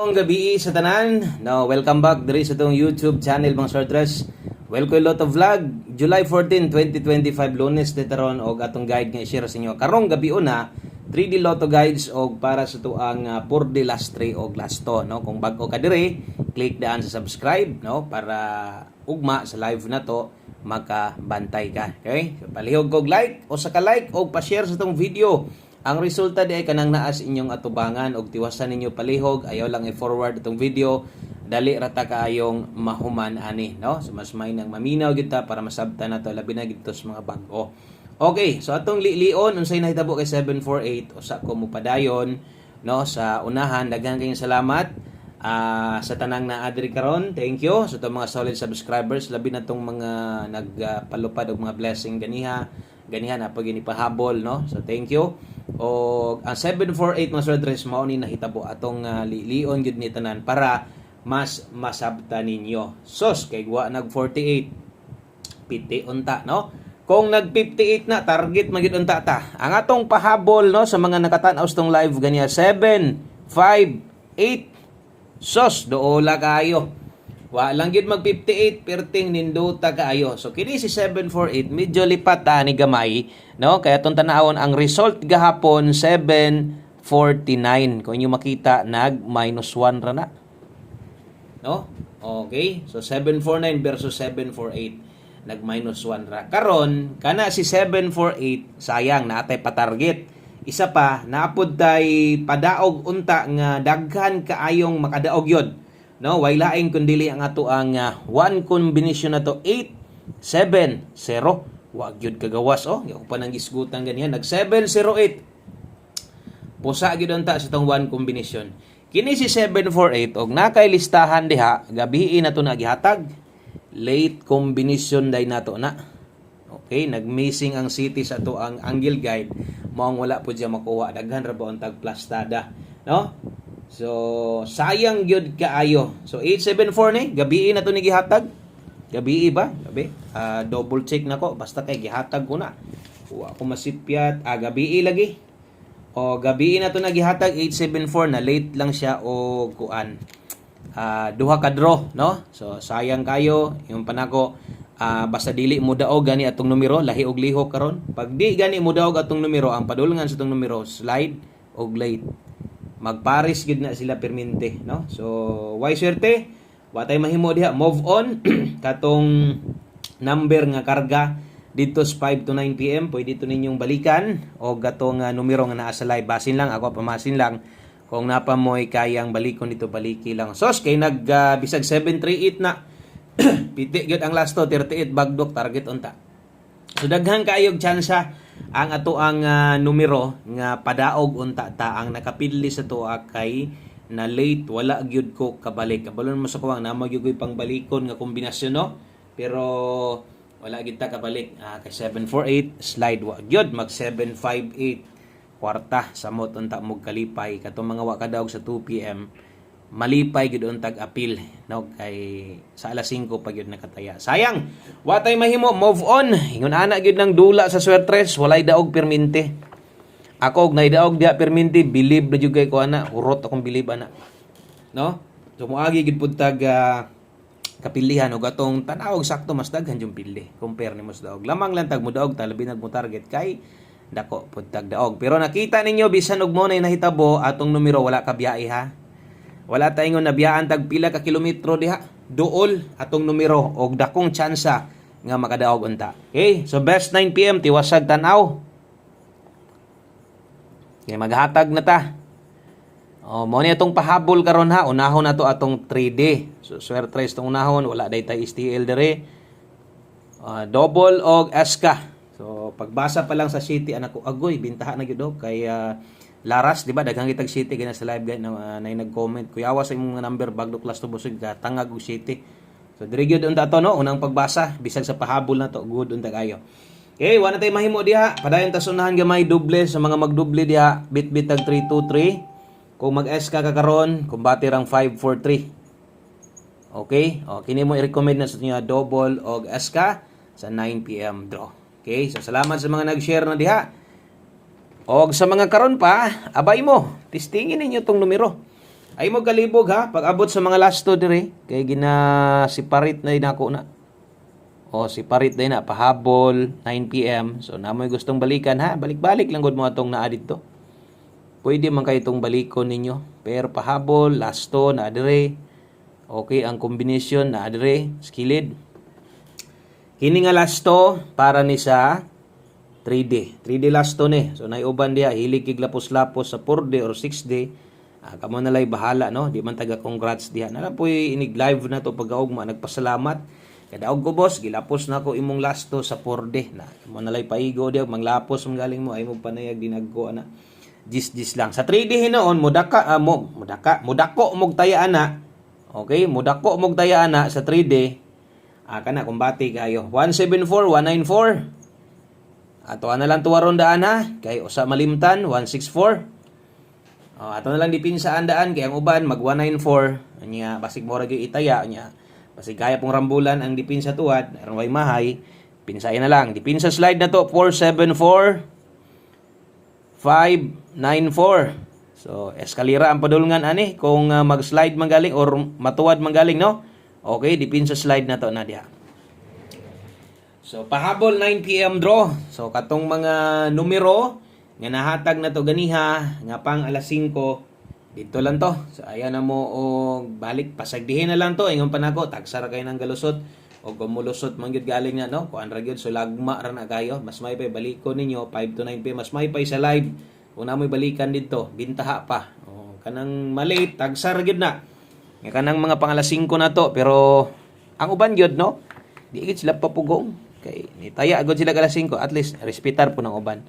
Ang gabi sa tanan. Now, welcome back diri sa tong YouTube channel mga Sortress. Welcome Lotto Vlog. July 14, 2025 Lunes ditaron og atong guide nga i-share sa inyo. Karong gabi una 3D Lotto guides og para sa tuang 4D last 3 og last 2, no. Kung bag-o ka diri, click daan sa subscribe, no, para ugma sa live na to makabantay ka. Okay? So, palihog og like o sa ka-like o pa-share sa tong video. Ang resulta di ay kanang naas inyong atubangan og tiwasan ninyo palihog, ayaw lang i-forward itong video, dali rata kaayong mahuman ani, no? So mas may nang maminaw kita para masabtan nato labi na gito sa mga bag-o. Okay, so atong lion unsay nahitabo kay 748 usa ko mo padayon, no, sa unahan. Daghang kayong salamat sa tanang na adri karon. Thank you sa mga solid subscribers, labi na tong mga nagpalupad og mga blessing ganiha na pag inipahabol, no. So thank you. O ang 748 mga Sortress mao ni nahitabo atong lion gyud ni tanan para mas masabtan ninyo. Sos kay wa nag 48 piti unta, no. Kung nag 58 na target magyud unta ta. Ang atong pahabol, no, sa mga nakatan-aw sa tong live ganiya 7 5 8 sos doola kayo. Wa lang gyud mag 58 perting ninduta kaayo. So kini si 748 medyo lipat ni gamay, no, kaya atong tanawon ang result gahapon 749. Kung inyo makita nag -1 ra na, no. Okay, so 749 versus 748 nag -1 ra. Karon kana si 748 sayang naatay pa target. Isa pa naapod tay padaog unta nga daghan kaayong makadaog yod, no. Way laing kun dili ang ato ang one combination na to 870. Wa gyud kagawas, oh. Yung pa nang isgutan ganyan nag 708. Pusa gyud unta sa tong one combination. Kini si 748 og nakay listahan diha gabi na to nagihatag. Late combination day nato na. Okay, nag-missing ang city sa to ang angle guide. Mao wala po diya makuha, daghan ra ba untag plastada, no? So sayang gyud kaayo. So 874 ni gabi na to ni gihatag. Gabi ba? Gabi. Double check nako basta kay gihatag ko na. Wa ko masipyat. Gabi lagi. O gabi na to nagihatag 874 na late lang siya o kuan. Duha ka draw, no? So sayang kayo yung panako. Basta dili mo daog gani atong numero, lahi og lihok karon. Pag di gani mo daog atong numero, ang padulngan sa atong numero slide og late. Magparis gid na sila permente, no? So why swerte? Wa tay mahimo diha, move on. Katong number nga karga dito sa 5 to 9 PM pwede to ninyong balikan o gatong numero nga naa sa live. Basin lang ako, pamasin lang. Kung napa mo'y kayang balikon dito, baliki lang. Sos kay nag bisag 738 na. Piti gyud ang last to 38 bagdok target unta. So daghan kaayog tsansa ang ato ang numero nga padaog unta ta. Ang nakapili sa tuwa kay na late wala gyud ko kabalik. Kabalon mo sa kuwang na magyud pangbalikon nga kombinasyon, no. Pero wala gyud ta kabalik. Kay 748 slide wa gyud mag 758 kwarta samot unta mo kalipay katong mga wa kadaog sa 2 PM. Malipay gyud untag apil, no, kay sa alas 5 pa gyud nakataya. Sayang wa tay mahimo, move on. Ingon ana gyud nang dula sa Sortress, walay daog permente. Ako og naidaog dia permente, believe na jud kay ko ana, urot akong believe ana, no. So moagi gyud pud tag kapilihan og atong tan-awog sakto mas daghan yung pili compare nimo sa daog. Lamang lang tag mo daog ta labi nag mo target kay dako pud tag daog. Pero nakita ninyo bisan og mo nay nahitabo atong numero wala ka biyahe, ha. Wala tayong nabiyaan tag pila ka kilometro diha. Duol atong numero og dakong tsansa nga makadaog unta. Okay, so best 9 PM tiwasag tan-aw. Okay, maghatag na ta. Mo ni atong pahabol karon, ha. Unahon na to atong 3D. So Sortress tong unahon, wala day tay STL dire. Double og SK. So pagbasa pa lang sa city anak ko agoy bintaha na gyud kay Laras, di ba? Daghang kitag city gina sa live guide na nag-comment. Kuya awas sa imong number bagdo class to busog ka tangag og city. So dire gyud unta to, no, unang pagbasa bisag sa pahabol na to good unta kayo. Okay, wala tay mahimo diha. Padayon ta sunahan gamay doble sa mga magdoble diha. Bit-bit tag 323. Kung mag-SK ka karon, kung bati rang 543. Okay? Kini mo i-recommend na sa inyo double og SK sa 9 PM draw. Okay? So salamat sa mga nag-share na diha. O sa mga karon pa, abay mo, testingin ninyo tong numero. Ay mo kalibog ha, pag abot sa mga last to dire, kay gina separate na din ako na. O separate din na pahabol 9 PM. So namoy gustong balikan ha, balik-balik lang gud mo atong naa dito. Pwede man kayo itong balikon ninyo. Pero pahabol, last to na dire. Okay, ang combination na dire, skilled. Kini nga last to para ni sa 3D. 3D last to ni. So naiuban diha hilig kig lapos-lapos sa 4D or 6D. Kamo na lay bahala no, di man taga congrats diha. Nala poy inig live na to pagkaugma nagpasalamat. Kadaog ko boss, gilapos na ko imong last to sa 4D na. Kamo na lay paigo diha manglapos ang galing mo ay mo panayag dinagko ana. Dis lang. Sa 3D hinoon mudako mog taya ana. Okay, mudako mog taya ana sa 3D. Kana kumbati kayo. 174, 194. Ato na lang tuwaron daan ha. Kay usa malimtan 164. Ato na lang dipinsaan daan kay ang uban mag 194. Anya basig mo ra gyud itaya nya. Basig kaya pong rambulan ang dipinsa tuwad, aron way mahay. Pinsayan na lang. Dipinsa slide na to 474 594. So, eskalera ang padulngan ani kung mag-slide manggaling or matuwad manggaling no. Okay, dipinsa slide na to na diha. So, pahabol 9 PM draw. So, katong mga numero nga nahatag na to ganiha nga pang alas 5 dito lang to. So, ayan na mo og balik pasagdihin na lang to ingon pa nako tagsara kay nang galusot o kumulusot man gyud galing na no kuan ra gyud so lagma ra na kayo mas may pay balikon ninyo 5 to 9 PM mas may pay sa live kung namoy balikan dito bintaha pa kanang malate tagsara gyud na nga kanang mga pang alas 5 na to pero ang uban gyud no di gyud sila papugong kay nitaya gyud sila alas 5 at least respetar po ng uban.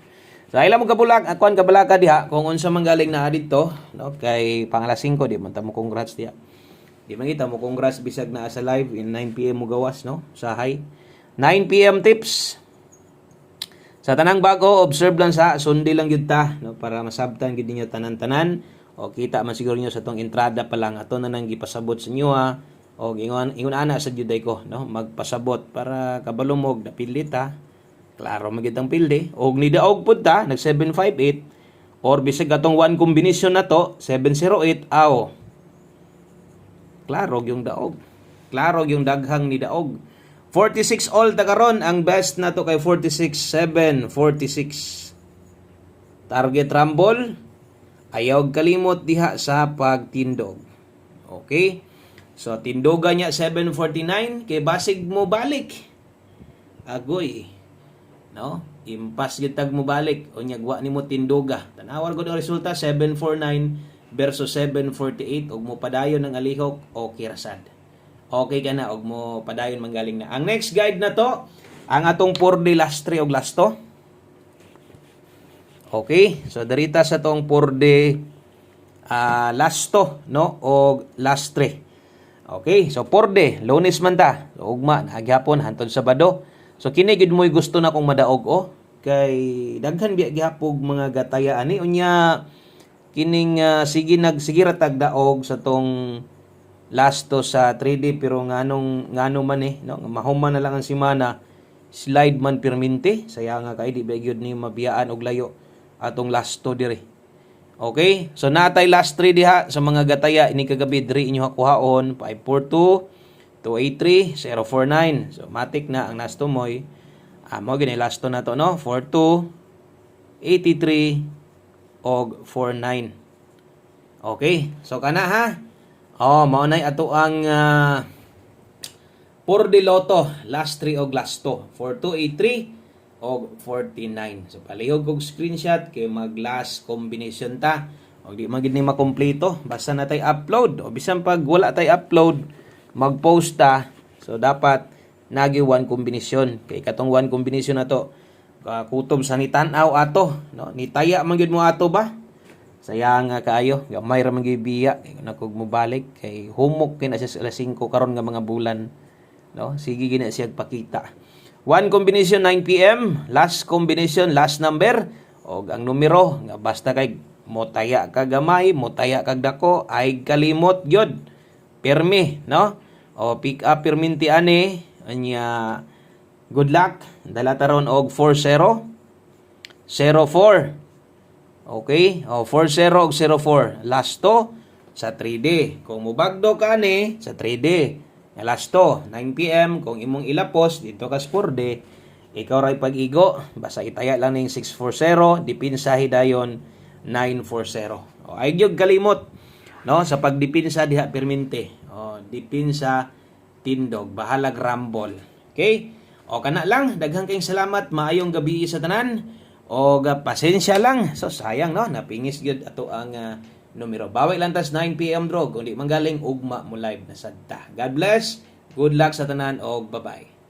So ila mo kabulak akuan kabalaka diha kung unsa man galing na dito no kay pang alas 5 di man ta mo congrats diha. Di man kita mo congrats bisag na sa live in 9 PM mo gawas no sa high 9 PM tips sa tanang bago observe lang sa sundi lang gyud ta no para masabtan gid ninyo tanan-tanan o kita man siguro niyo sa tong entrada pa lang ato na nang gipasabot sa inyo ha o ingon ana sa juday ko no magpasabot para kabalumog napilit ha klaro magyud ang pilde og ni daog pud ta nag 758 or bisag atong one combination na to 708 aw klaro yung daog. Klaro yung daghang ni daog. 46 all ta karon ang best na to kay 46 7 46. Target rumble ayaw kalimot diha sa pagtindog. Okay? So tindoga niya 749 kay basig mo balik. Agoy. No? Impas gyud tag mo balik o nyagwa nimo tindoga. Tanawar gud ang resulta 749 versus 748 og mo padayon ng alihok o kirasad. Okay ka na og mo padayon manggaling na. Ang next guide na to ang atong 4D lastre og lasto. Okay, so darita sa tong 4D lasto no og lastre. Okay, so 4D Lunes man ta. So, ugma naghapon hantod Sabado. So kini gid mo'y gusto na kong madaog kay daghan biya gihapog mga gataya ani unya kining sige ratag daog sa tong lasto sa 3D pero ngano man no mahuman na lang ang simana slide man perminti saya nga kay di ba gyud ni mabiyaan og layo atong lasto dire. Okay, so natay last 3 diha sa mga gataya ini kagabi diri inyo hakuhaon 542 283 049. So matik na ang lasto moy mo gini lasto na to no 42 83 og 49. Okay, so kana ha. Mao nay ato ang 4D Lotto, last 3 og lasto, 4283 og 49. So palihog og screenshot kay mag last combination ta. Og di man gid ni makompleto, basta na tay upload o bisan pag wala tay upload, mag-post ta. So dapat nagi one combination. Kay katong one combination na to kutob sa nitan-aw ato no nitaya man gyud mo ato ba sayang nga kaayo gamay ra man gyud biya kay nakog mo balik kay humok kay na siya alas 5 karon nga mga bulan no sige gina siya pakita one combination 9 PM last combination last number og ang numero nga basta kay motaya ka gamay motaya kag dako ay kalimot gyud permi no o pick up perminti ani anya. Good luck. Dala taron og 40 04. Okay? 40 og 04. Lasto sa 3D. Kung mubagdo ka ni sa 3D, alas to 9 PM kung imong ilapos dito ka sa 4D, ikaw ray pag-igo, basta itaya lang ning 640, dipinsahi dayon 940. O ay gyud kalimot no sa pagdipinsa diha permente. O dipinsa tindog, bahalag rumble. Okay? O kana lang, daghang kayong salamat, maayong gabi sa tanan. O pasensya lang. So sayang no, napingis gyud ato ang numero. Bawi lang tas 9 PM drog, kundi manggaling ugma mo live na sadta. God bless. Good luck sa tanan og bye-bye.